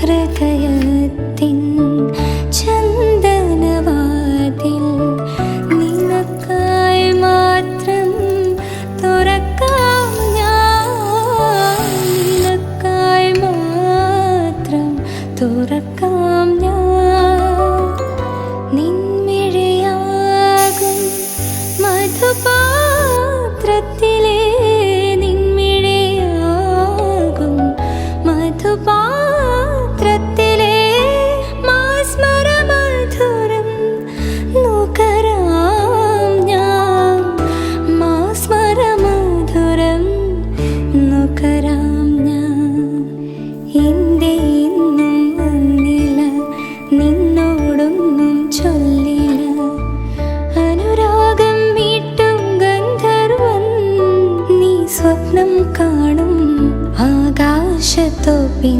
ഹൃദയത്തിൻ ചന്ദനവാതിൽ നിനക്കായി മാത്രം തുറക്കാം ഞാൻ, നിനക്കായി മാത്രം തുറക്കാം ഞാൻ. നിൻമിഴിയാകും മധുപാത്രത്തിലെ നിൻമിഴിയാകും മധുപാത്രത്തിലെ മാസ്മരമധുരം നുകരാം ഞാൻ, മാസ്മരമധുരം നുകരാം ഞാൻ. എൻ്റെ